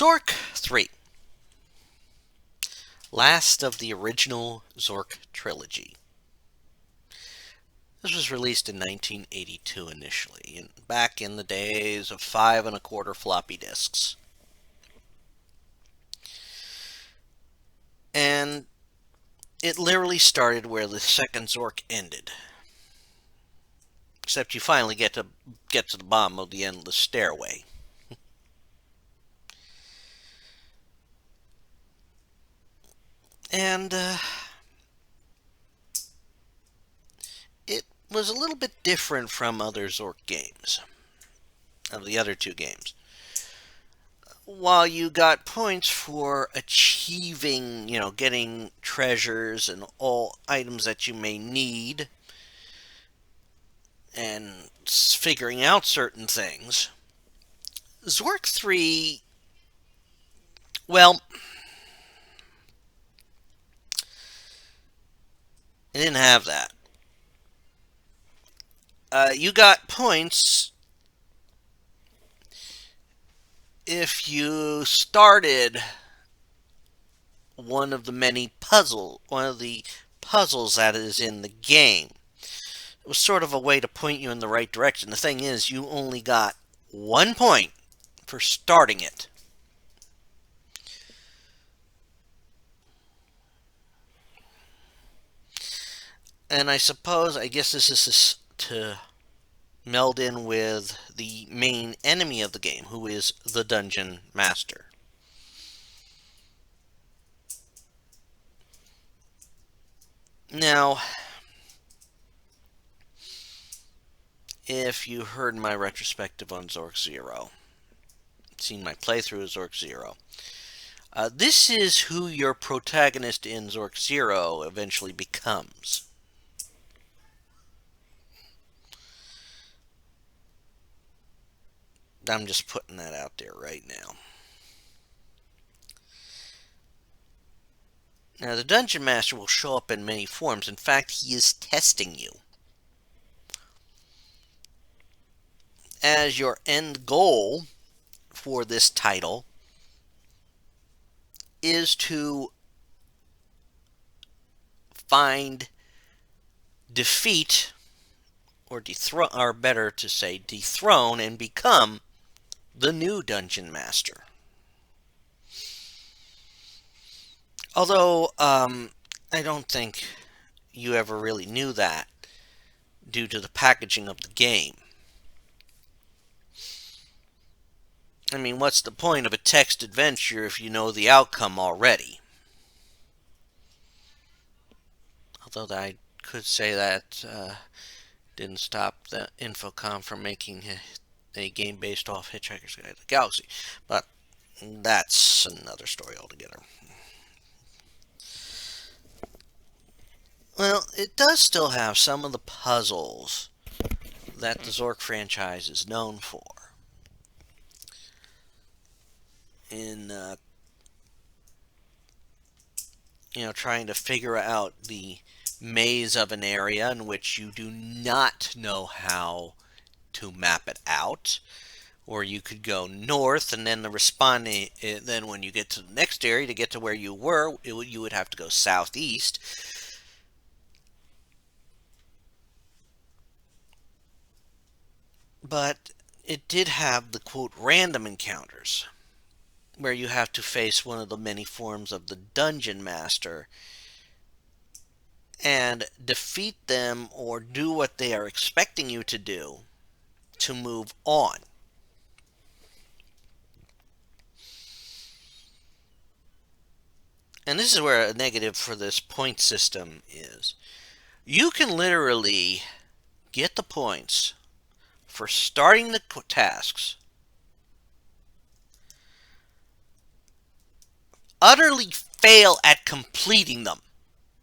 Zork 3. Last of the original Zork trilogy. This was released in 1982 initially, back in the days of 5 1/4 floppy disks. And it literally started where the second Zork ended. Except you finally get to the bottom of the endless stairway. And it was a little bit different from other Zork games, of the other two games. While you got points for achieving, getting treasures and all items that you may need, and figuring out certain things, Zork 3, well, it didn't have that. You got points if you started one of the puzzles that is in the game. It was sort of a way to point you in the right direction. The thing is, you only got 1 point for starting it. And I guess this is to meld in with the main enemy of the game, who is the Dungeon Master. Now, if you heard my retrospective on Zork 0, seen my playthrough of Zork 0, this is who your protagonist in Zork 0 eventually becomes. I'm just putting that out there right now. Now, the Dungeon Master will show up in many forms. In fact, he is testing you. As your end goal for this title is to find, defeat, or dethrone, or better to say dethrone, and become the new Dungeon Master. Although, I don't think you ever really knew that due to the packaging of the game. I mean, what's the point of a text adventure if you know the outcome already? Although I could say that didn't stop the Infocom from making a game based off Hitchhiker's Guide to the Galaxy. But that's another story altogether. Well, it does still have some of the puzzles that the Zork franchise is known for. In trying to figure out the maze of an area in which you do not know how to map it out, or you could go north and then then when you get to the next area to get to where you were, you would have to go southeast. But it did have the quote random encounters, where you have to face one of the many forms of the Dungeon Master and defeat them or do what they are expecting you to do to move on. And this is where a negative for this point system is. You can literally get the points for starting the tasks, utterly fail at completing them,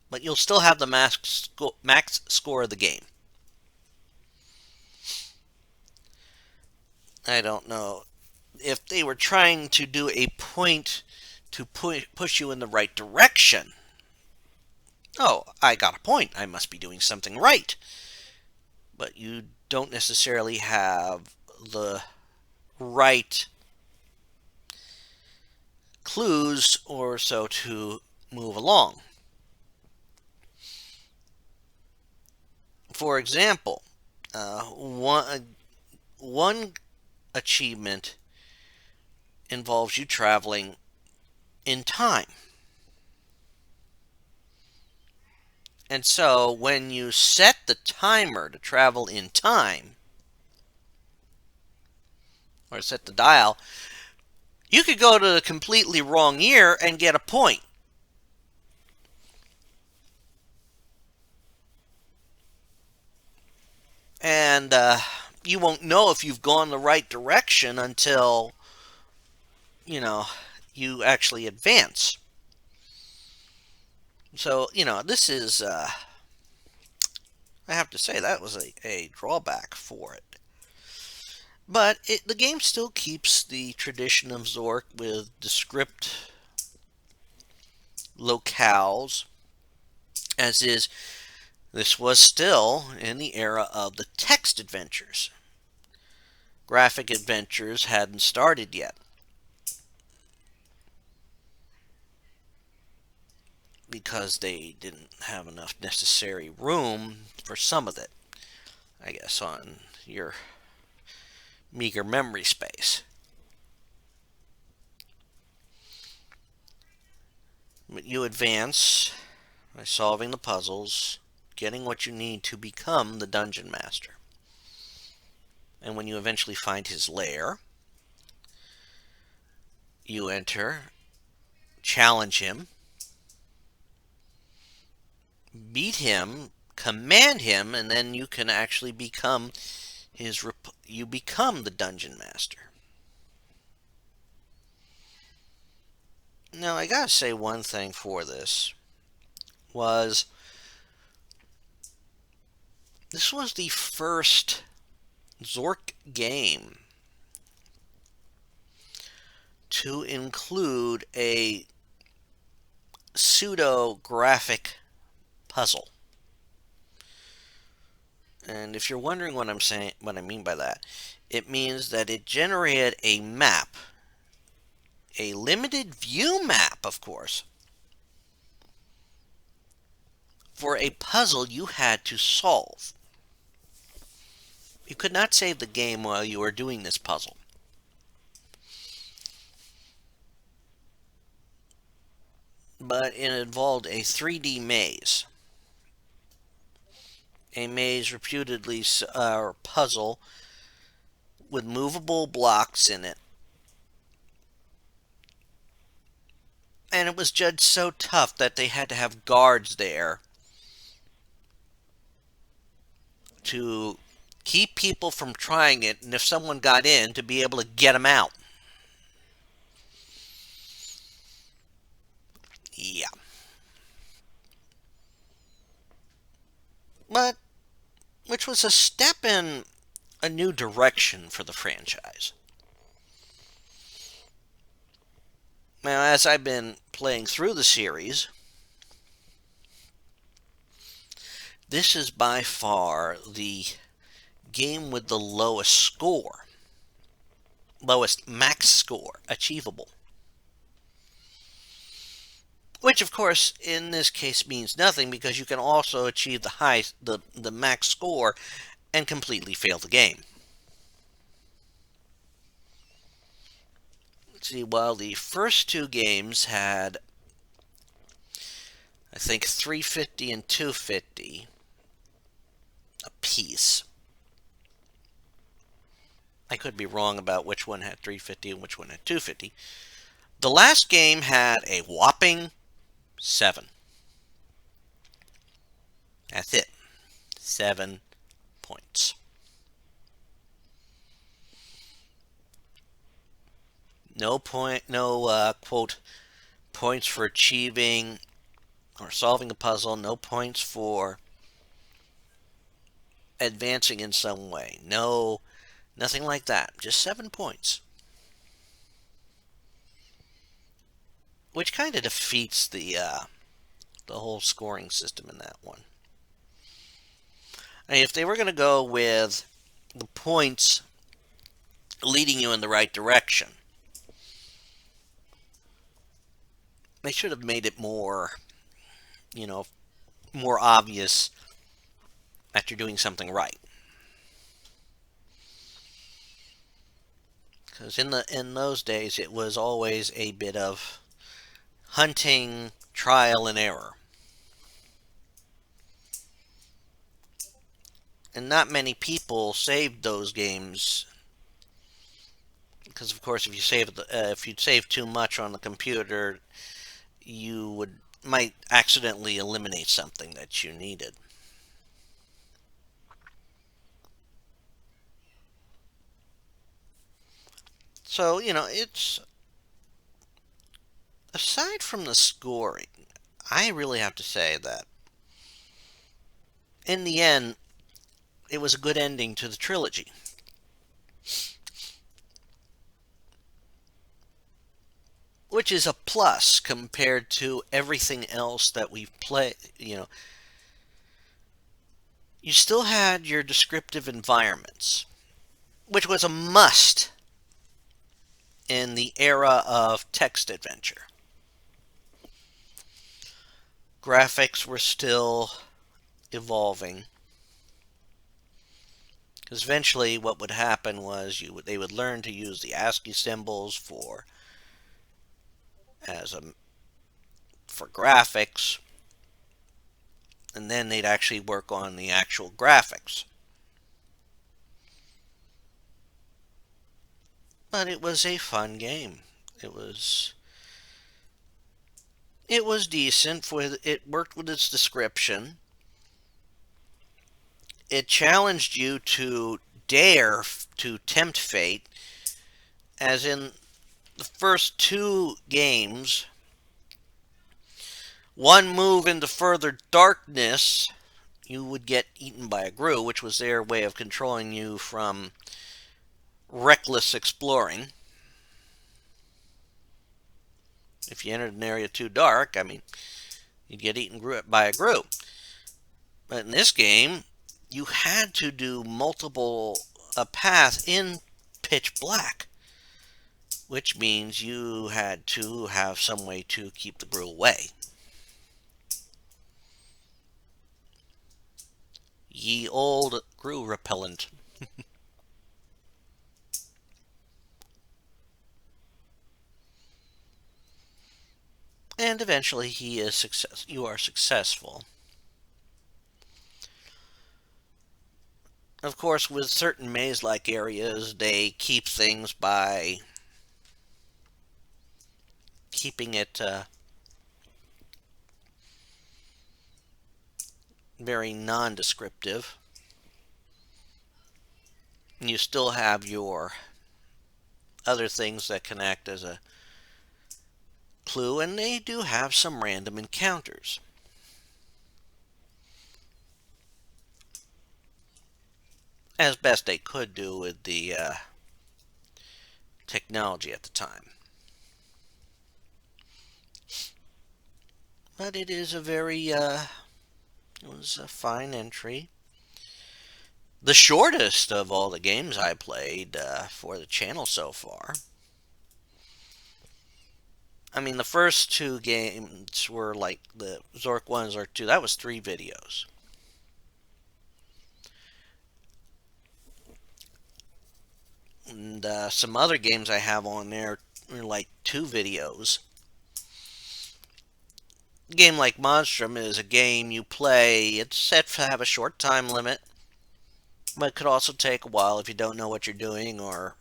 but you'll still have the max score of the game. I don't know if they were trying to do a point to push you in the right direction. Oh, I got a point. I must be doing something right. But you don't necessarily have the right clues or so to move along. For example, one achievement involves you traveling in time. And so when you set the timer to travel in time, or set the dial, you could go to the completely wrong year and get a point. And you won't know if you've gone the right direction until, you know, you actually advance. So, this is, I have to say, that was a drawback for it. But the game still keeps the tradition of Zork with descript locales, as is, this was still in the era of the text adventures. Graphic adventures hadn't started yet, because they didn't have enough necessary room for some of it, I guess, on your meager memory space. But you advance by solving the puzzles, getting what you need to become the dungeon master. And when you eventually find his lair, you enter, challenge him, beat him, command him, and then you can actually become you become the dungeon master. Now, I gotta say one thing for this was this was the first Zork game to include a pseudo-graphic puzzle. And if you're wondering what I mean by that, it means that it generated a map, a limited view map, of course, for a puzzle you had to solve. You could not save the game while you were doing this puzzle. But it involved a 3D maze. A maze reputedly puzzle with movable blocks in it. And it was judged so tough that they had to have guards there to keep people from trying it, and if someone got in, to be able to get them out. Yeah. But, which was a step in a new direction for the franchise. Now, as I've been playing through the series, this is by far the game with the lowest score. Lowest max score achievable. Which, of course, in this case means nothing, because you can also achieve the max score and completely fail the game. Let's see, while the first two games had, I think, 350 and 250 apiece. I could be wrong about which one had 350 and which one had 250. The last game had a whopping 7. That's it. 7 points. No quote, points for achieving or solving a puzzle. No points for advancing in some way. No, nothing like that. Just 7 points. Which kind of defeats the whole scoring system in that one. I mean, if they were going to go with the points leading you in the right direction, They should have made it more, you know, more obvious that you're doing something right. Because in those days, it was always a bit of hunting, trial and error. And not many people saved those games because, of course, if you'd save too much on the computer, you might accidentally eliminate something that you needed. So, it's aside from the scoring, I really have to say that in the end, it was a good ending to the trilogy. Which is a plus compared to everything else that we've played. You still had your descriptive environments, which was a must in the era of text adventure. Graphics were still evolving. Because eventually, what would happen was they would learn to use the ASCII symbols as a for graphics, and then they'd actually work on the actual graphics. But it was a fun game. It was it was decent. It worked with its description. It challenged you to dare to tempt fate, as in the first two games. One move into further darkness, you would get eaten by a grue, which was their way of controlling you from reckless exploring. If you entered an area too dark, you'd get eaten by a grue. But in this game, you had to do multiple paths in pitch black, which means you had to have some way to keep the grue away. Ye old grue repellent. And eventually you are successful. Of course, with certain maze-like areas, they keep things by keeping it very non-descriptive. You still have your other things that can act as a clue, and they do have some random encounters. As best they could do with the technology at the time. But it is it was a fine entry. The shortest of all the games I played for the channel so far. The first two games were like the Zork 1 and Zork 2. That was 3 videos. And some other games I have on there are like 2 videos. A game like Monstrum is a game you play. It's set to have a short time limit, but it could also take a while if you don't know what you're doing or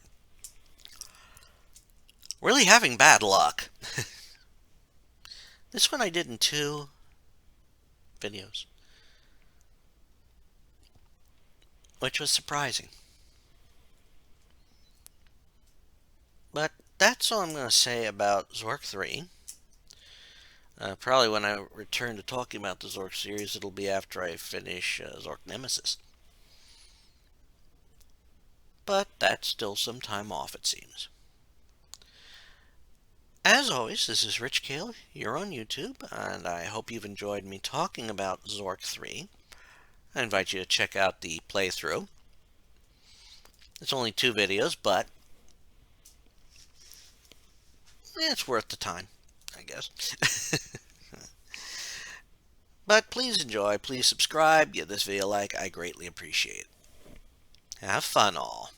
really having bad luck. This one I did in 2 videos, which was surprising. But that's all I'm going to say about Zork 3. Probably when I return to talking about the Zork series, it'll be after I finish Zork Nemesis. But that's still some time off, it seems. As always, this is Rich Kale here on YouTube, and I hope you've enjoyed me talking about Zork 3. I invite you to check out the playthrough. It's only 2 videos, but it's worth the time. I guess. But please enjoy, please subscribe, give this video a like, I greatly appreciate it. Have fun all.